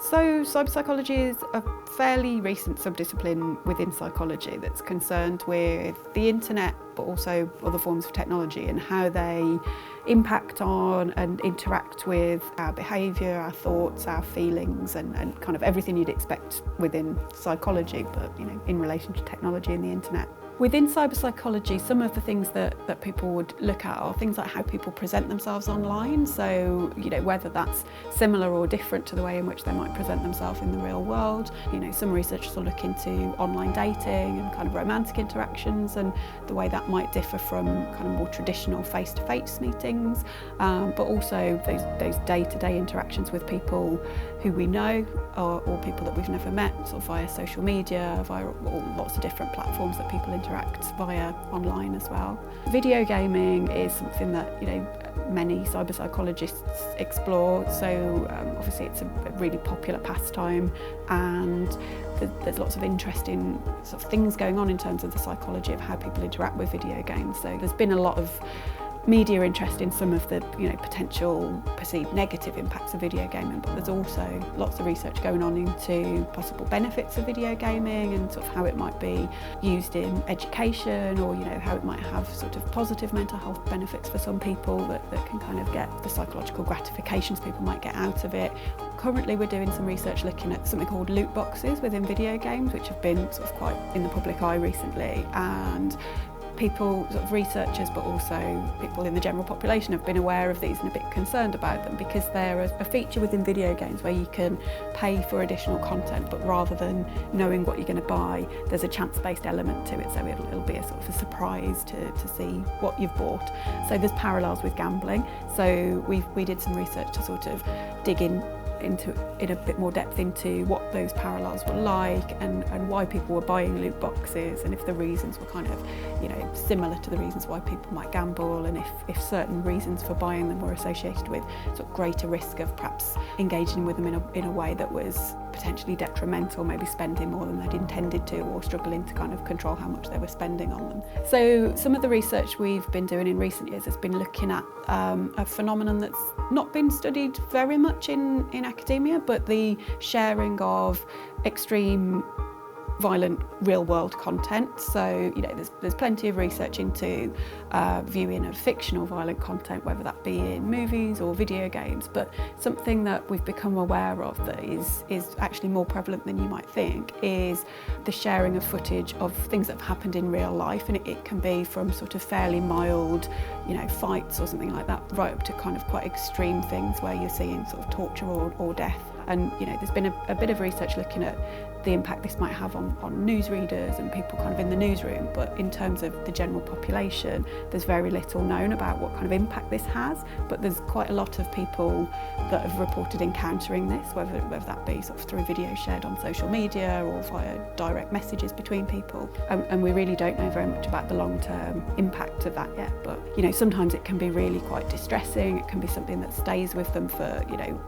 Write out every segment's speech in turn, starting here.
So cyberpsychology is a fairly recent subdiscipline within psychology that's concerned with the internet, but also other forms of technology and how they impact on and interact with our behaviour, our thoughts, our feelings, and kind of everything you'd expect within psychology, but in relation to technology and the internet. Within cyberpsychology, some of the things that people would look at are things like how people present themselves online. So, whether that's similar or different to the way in which they might present themselves in the real world. Some researchers will look into online dating and kind of romantic interactions and the way that might differ from kind of more traditional face-to-face meetings, but also those day-to-day interactions with people who we know or people that we've never met, sort of via social media, via lots of different platforms that people interact via online as well. Video gaming is something that many cyberpsychologists explore, so obviously it's a really popular pastime, and there's lots of interesting sort of things going on in terms of the psychology of how people interact with video games. So there's been a lot of media interest in some of the potential perceived negative impacts of video gaming, but there's also lots of research going on into possible benefits of video gaming and sort of how it might be used in education, or how it might have sort of positive mental health benefits for some people that can kind of get the psychological gratifications people might get out of it. Currently we're doing some research looking at something called loot boxes within video games, which have been sort of quite in the public eye recently, and people, sort of researchers, but also people in the general population have been aware of these and a bit concerned about them because they're a feature within video games where you can pay for additional content, but rather than knowing what you're going to buy, there's a chance-based element to it, so it'll be a sort of a surprise to see what you've bought. So there's parallels with gambling. So we did some research to sort of dig in a bit more depth into what those parallels were like and why people were buying loot boxes, and if the reasons were kind of similar to the reasons why people might gamble, and if certain reasons for buying them were associated with sort of greater risk of perhaps engaging with them in a way that was potentially detrimental, maybe spending more than they'd intended to, or struggling to kind of control how much they were spending on them. So some of the research we've been doing in recent years has been looking at a phenomenon that's not been studied very much in academia, but the sharing of extreme violent real-world content. So there's plenty of research into viewing of fictional violent content, whether that be in movies or video games, but something that we've become aware of that is actually more prevalent than you might think is the sharing of footage of things that have happened in real life, and it can be from sort of fairly mild fights or something like that, right up to kind of quite extreme things where you're seeing sort of torture or death. And there's been a bit of research looking at the impact this might have on newsreaders and people kind of in the newsroom, but in terms of the general population, there's very little known about what kind of impact this has, but there's quite a lot of people that have reported encountering this, whether that be sort of through video shared on social media or via direct messages between people, and we really don't know very much about the long-term impact of that yet, but sometimes it can be really quite distressing. It can be something that stays with them for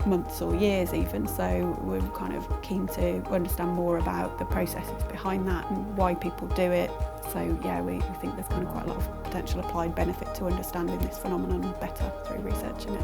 months or years even, so we're kind of keen to understand more about the processes behind that and why people do it. So yeah, we think there's kind of quite a lot of potential applied benefit to understanding this phenomenon better through researching it.